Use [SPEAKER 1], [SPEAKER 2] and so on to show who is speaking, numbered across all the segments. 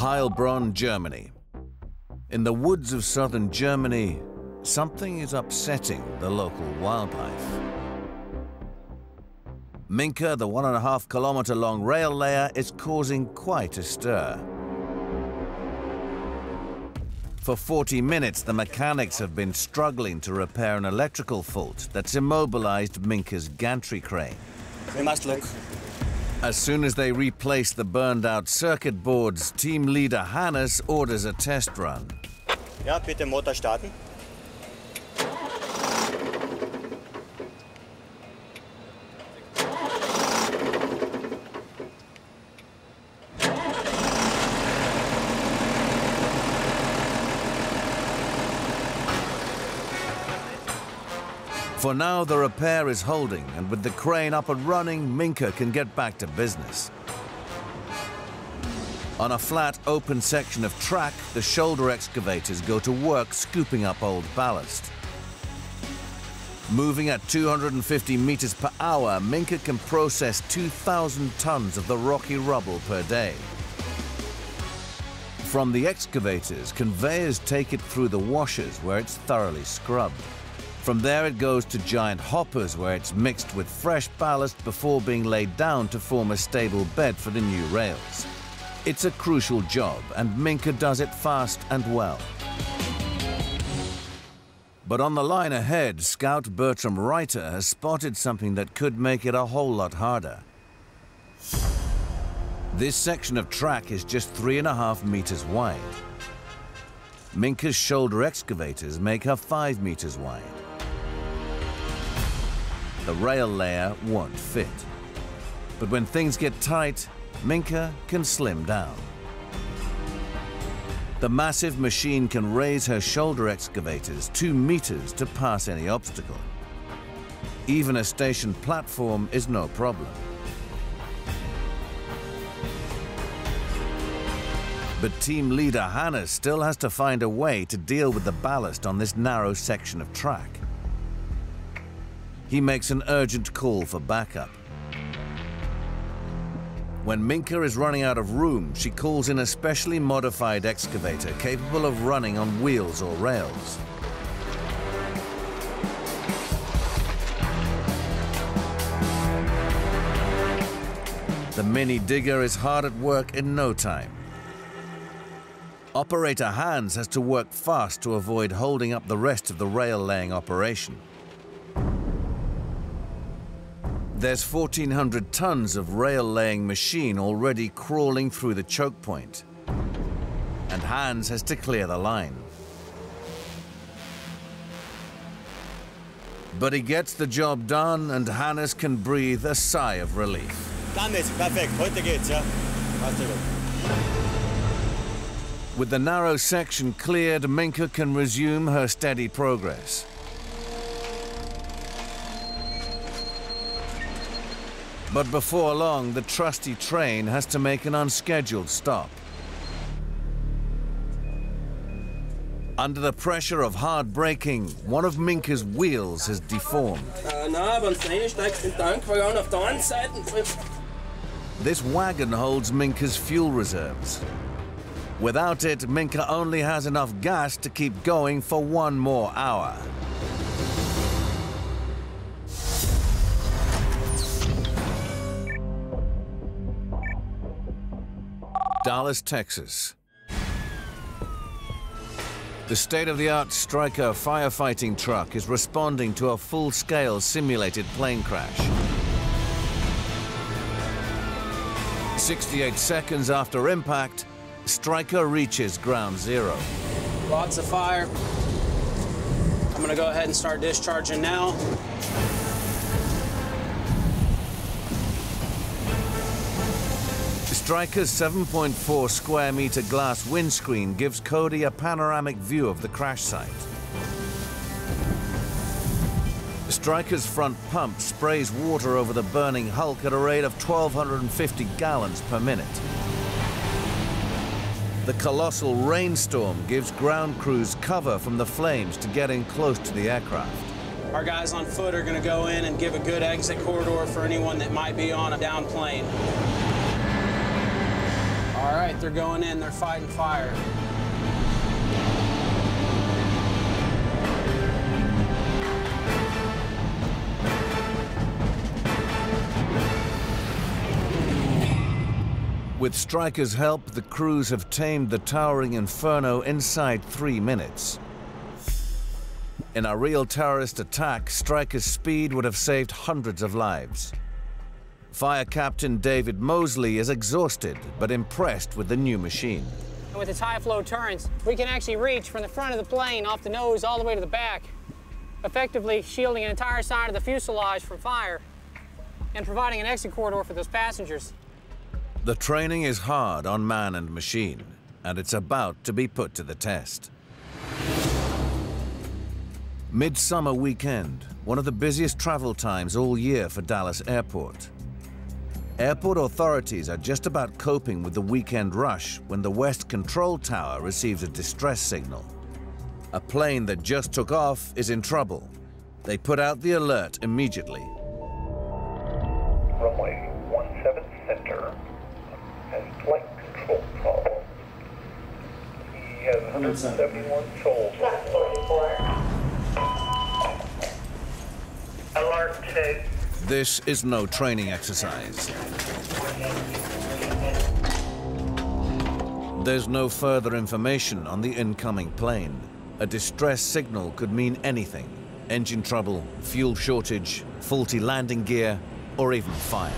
[SPEAKER 1] Heilbronn, Germany. In the woods of southern Germany, something is upsetting the local wildlife. Minka, the 1.5-kilometer-long rail layer, is causing quite a stir. For 40 minutes, the mechanics have been struggling to repair an electrical fault that's immobilized Minka's gantry crane.
[SPEAKER 2] We must look.
[SPEAKER 1] As soon as they replace the burned-out circuit boards, team leader Hannes orders a test run.
[SPEAKER 2] Ja, bitte Motor starten.
[SPEAKER 1] For now, the repair is holding, and with the crane up and running, Minka can get back to business. On a flat, open section of track, the shoulder excavators go to work scooping up old ballast. Moving at 250 meters per hour, Minka can process 2,000 tons of the rocky rubble per day. From the excavators, conveyors take it through the washers where it's thoroughly scrubbed. From there it goes to giant hoppers where it's mixed with fresh ballast before being laid down to form a stable bed for the new rails. It's a crucial job, and Minka does it fast and well. But on the line ahead, Scout Bertram Reiter has spotted something that could make it a whole lot harder. This section of track is just 3.5 meters wide. Minka's shoulder excavators make her 5 meters wide. The rail layer won't fit. But when things get tight, Minka can slim down. The massive machine can raise her shoulder excavators 2 meters to pass any obstacle. Even a stationed platform is no problem. But team leader Hannes still has to find a way to deal with the ballast on this narrow section of track. He makes an urgent call for backup. When Minka is running out of room, she calls in a specially modified excavator capable of running on wheels or rails. The mini digger is hard at work in no time. Operator Hans has to work fast to avoid holding up the rest of the rail laying operation. There's 1,400 tons of rail-laying machine already crawling through the choke point, and Hans has to clear the line. But he gets the job done, and Hannes can breathe a sigh of relief.
[SPEAKER 2] Perfekt, heute geht's, ja.
[SPEAKER 1] With the narrow section cleared, Minka can resume her steady progress. But before long, the trusty train has to make an unscheduled stop. Under the pressure of hard braking, one of Minka's wheels has deformed. This wagon holds Minka's fuel reserves. Without it, Minka only has enough gas to keep going for 1 more hour. Dallas, Texas. The state-of-the-art Stryker firefighting truck is responding to a full-scale simulated plane crash. 68 seconds after impact, Stryker reaches ground zero.
[SPEAKER 3] Lots of fire. I'm gonna go ahead and start discharging now.
[SPEAKER 1] Stryker's 7.4 square meter glass windscreen gives Cody a panoramic view of the crash site. Stryker's front pump sprays water over the burning hulk at a rate of 1,250 gallons per minute. The colossal rainstorm gives ground crews cover from the flames to get in close to the aircraft.
[SPEAKER 3] Our guys on foot are going to go in and give a good exit corridor for anyone that might be on a down plane. All right, they're going in, they're fighting fire.
[SPEAKER 1] With Stryker's help, the crews have tamed the towering inferno inside 3 minutes. In a real terrorist attack, Stryker's speed would have saved hundreds of lives. Fire Captain David Mosley is exhausted, but impressed with the new machine.
[SPEAKER 4] With its high-flow turrets, we can actually reach from the front of the plane off the nose all the way to the back, effectively shielding an entire side of the fuselage from fire and providing an exit corridor for those passengers.
[SPEAKER 1] The training is hard on man and machine, and it's about to be put to the test. Midsummer weekend, one of the busiest travel times all year for Dallas Airport. Airport authorities are just about coping with the weekend rush when the West Control Tower receives a distress signal. A plane that just took off is in trouble. They put out the alert immediately.
[SPEAKER 5] Runway 17 center has flight control problem. He has 171 souls.
[SPEAKER 6] Flight 44.
[SPEAKER 5] Alert 2.
[SPEAKER 1] This is no training exercise. There's no further information on the incoming plane. A distress signal could mean anything. Engine trouble, fuel shortage, faulty landing gear, or even fire.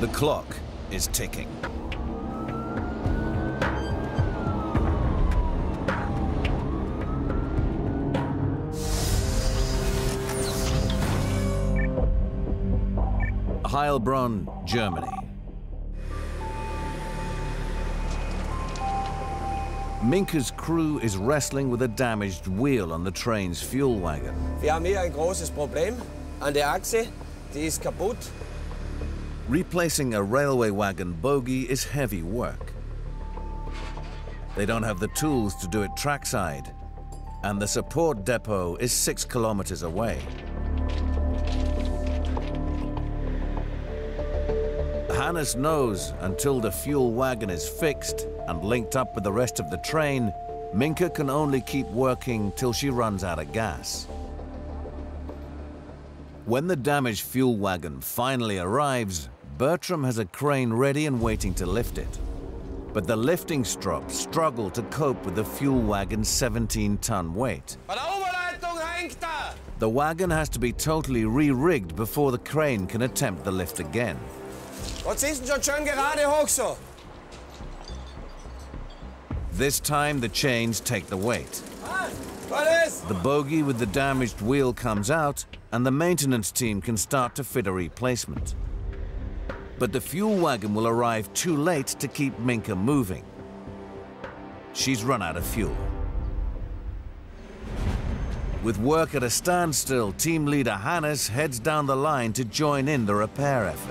[SPEAKER 1] The clock is ticking. Heilbronn, Germany. Minka's crew is wrestling with a damaged wheel on the train's fuel wagon.
[SPEAKER 7] Wir haben hier ein großes Problem an der Achse, die ist kaputt.
[SPEAKER 1] Replacing a railway wagon bogie is heavy work. They don't have the tools to do it trackside, and the support depot is 6 kilometers away. Hannes knows until the fuel wagon is fixed and linked up with the rest of the train, Minka can only keep working till she runs out of gas. When the damaged fuel wagon finally arrives, Bertram has a crane ready and waiting to lift it. But the lifting strops struggle to cope with the fuel wagon's 17-ton weight. The wagon has to be totally re-rigged before the crane can attempt the lift again.
[SPEAKER 7] Was ist denn schon schön gerade hoch so?
[SPEAKER 1] This time the chains take the weight.
[SPEAKER 7] Was ist?
[SPEAKER 1] The bogie with the damaged wheel comes out and the maintenance team can start to fit a replacement. But the fuel wagon will arrive too late to keep Minka moving. She's run out of fuel. With work at a standstill, team leader Hannes heads down the line to join in the repair effort.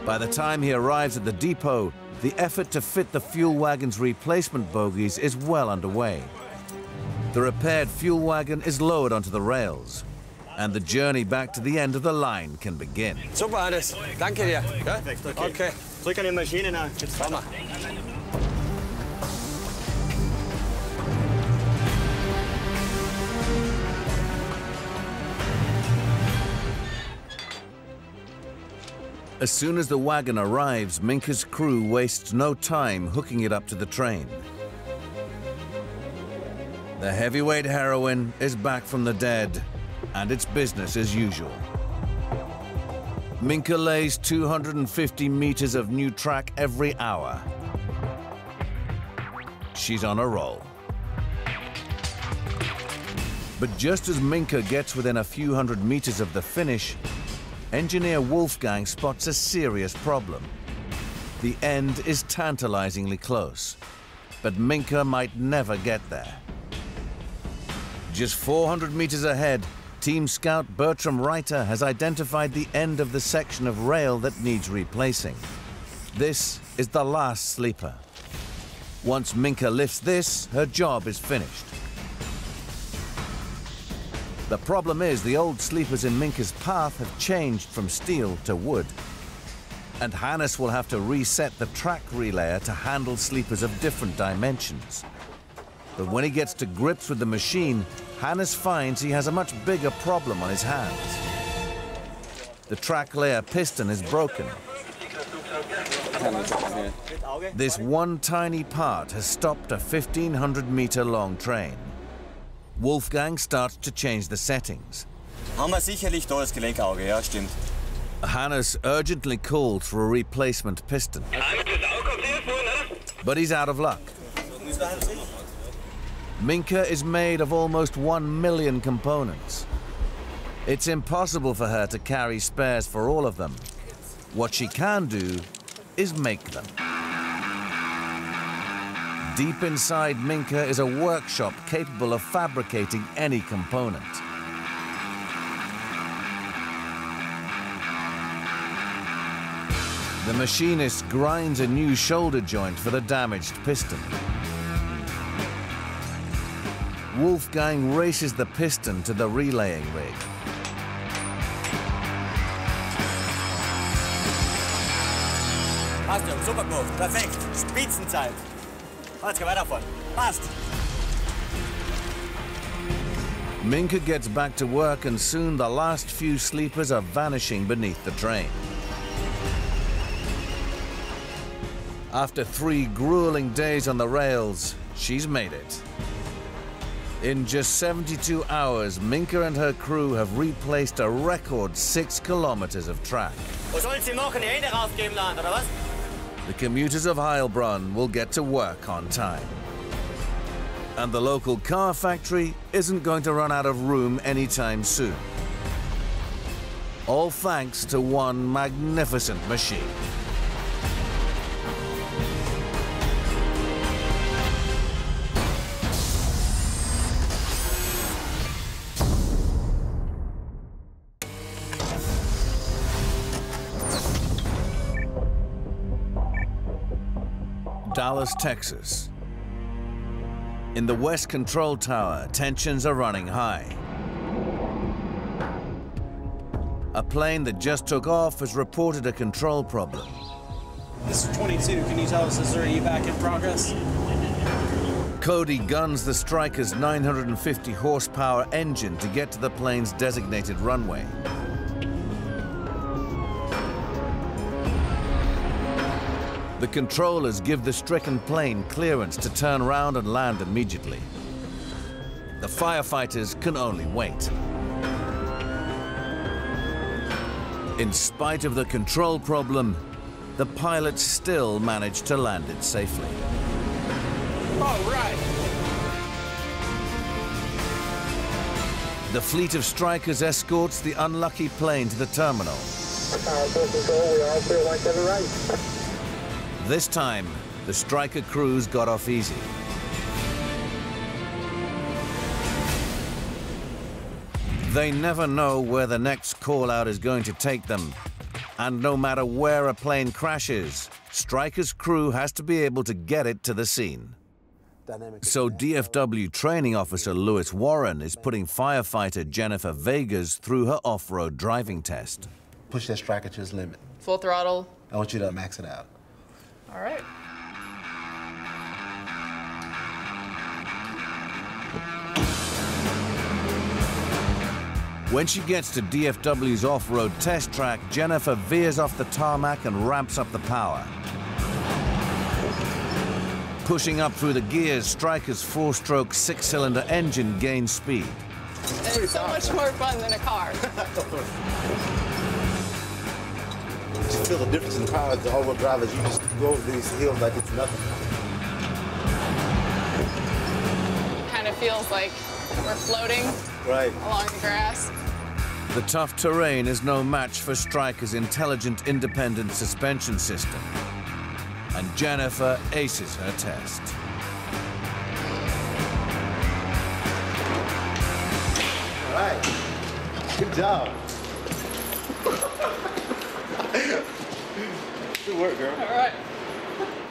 [SPEAKER 1] By the time he arrives at the depot, the effort to fit the fuel wagon's replacement bogies is well underway. The repaired fuel wagon is lowered onto the rails, and the journey back to the end of the line can begin.
[SPEAKER 7] Super, Hannes. Danke dir. Ja?
[SPEAKER 2] Perfekt, okay.
[SPEAKER 7] Okay.
[SPEAKER 2] Zurück an die Maschine, na, geht's weiter.
[SPEAKER 1] As soon as the wagon arrives, Minka's crew wastes no time hooking it up to the train. The heavyweight heroine is back from the dead, and it's business as usual. Minka lays 250 meters of new track every hour. She's on a roll. But just as Minka gets within a few hundred meters of the finish, engineer Wolfgang spots a serious problem. The end is tantalizingly close, but Minka might never get there. Just 400 meters ahead, Team Scout Bertram Reiter has identified the end of the section of rail that needs replacing. This is the last sleeper. Once Minka lifts this, her job is finished. The problem is the old sleepers in Minka's path have changed from steel to wood. and Hannes will have to reset the track relayer to handle sleepers of different dimensions. But when he gets to grips with the machine, Hannes finds he has a much bigger problem on his hands. The track layer piston is broken. This one tiny part has stopped a 1,500-meter-long train. Wolfgang starts to change the settings.
[SPEAKER 2] Haben wir sicherlich da das Gelenkauge, ja, stimmt.
[SPEAKER 1] Hannes urgently calls for a replacement piston. But he's out of luck. Minka is made of almost 1 million components. It's impossible for her to carry spares for all of them. What she can do is make them. Deep inside Minka is a workshop capable of fabricating any component. The machinist grinds a new shoulder joint for the damaged piston. Wolfgang races the piston to the relaying rig.
[SPEAKER 2] Passt, Jungs, super gemacht. Perfekt. Spitzenzeit. Jetzt geh weiter fahren. Passt.
[SPEAKER 1] Minka gets back to work, and soon the last few sleepers are vanishing beneath the train. After 3 grueling days on the rails, she's made it. In just 72 hours, Minka and her crew have replaced a record 6 kilometers of track.
[SPEAKER 2] Wo sollen Sie machen? Die Hände rausgeben, Land, oder was?
[SPEAKER 1] The commuters of Heilbronn will get to work on time. And the local car factory isn't going to run out of room anytime soon. All thanks to one magnificent machine. Dallas, Texas. In the West Control Tower, tensions are running high. A plane that just took off has reported a control problem.
[SPEAKER 3] This is 22. Can you tell us, is there evac in progress?
[SPEAKER 1] Cody guns the Striker's 950 horsepower engine to get to the plane's designated runway. The controllers give the stricken plane clearance to turn around and land immediately. The firefighters can only wait. In spite of the control problem, the pilots still managed to land it safely.
[SPEAKER 3] All right.
[SPEAKER 1] The fleet of Strikers escorts the unlucky plane to the terminal.
[SPEAKER 5] Control, we all feel like they're right.
[SPEAKER 1] This time, the Striker crews got off easy. They never know where the next call-out is going to take them. And no matter where a plane crashes, Striker's crew has to be able to get it to the scene. So DFW training officer Lewis Warren is putting firefighter Jennifer Vegas through her off-road driving test.
[SPEAKER 6] Push that Striker to its limit.
[SPEAKER 8] Full throttle.
[SPEAKER 6] I want you to max it out.
[SPEAKER 8] All right.
[SPEAKER 1] When she gets to DFW's off-road test track, Jennifer veers off the tarmac and ramps up the power. Pushing up through the gears, Striker's 4-stroke 6-cylinder engine gains speed.
[SPEAKER 8] It's so much more fun than a car.
[SPEAKER 6] Just feel the difference in the power of the all-wheel drive as you just go over these hills like it's nothing.
[SPEAKER 8] Kind of feels like we're floating along the grass.
[SPEAKER 1] The tough terrain is no match for Striker's intelligent, independent suspension system. And Jennifer aces her test.
[SPEAKER 6] All right. Good job. Good work, girl.
[SPEAKER 8] All right.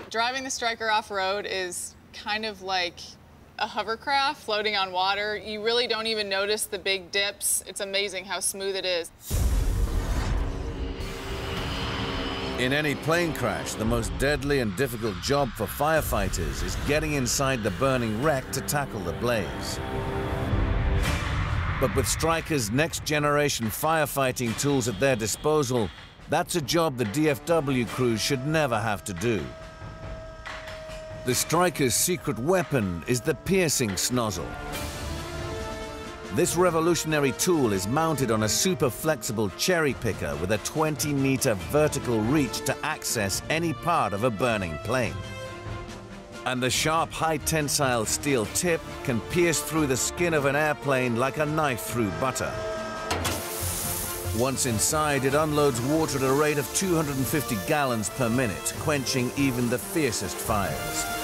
[SPEAKER 8] Driving the Striker off-road is kind of like a hovercraft floating on water. You really don't even notice the big dips. It's amazing how smooth it is.
[SPEAKER 1] In any plane crash, the most deadly and difficult job for firefighters is getting inside the burning wreck to tackle the blaze. But with Stryker's next-generation firefighting tools at their disposal, that's a job the DFW crews should never have to do. The Stryker's secret weapon is the piercing snozzle. This revolutionary tool is mounted on a super flexible cherry picker with a 20-meter vertical reach to access any part of a burning plane. And the sharp, high-tensile steel tip can pierce through the skin of an airplane like a knife through butter. Once inside, it unloads water at a rate of 250 gallons per minute, quenching even the fiercest fires.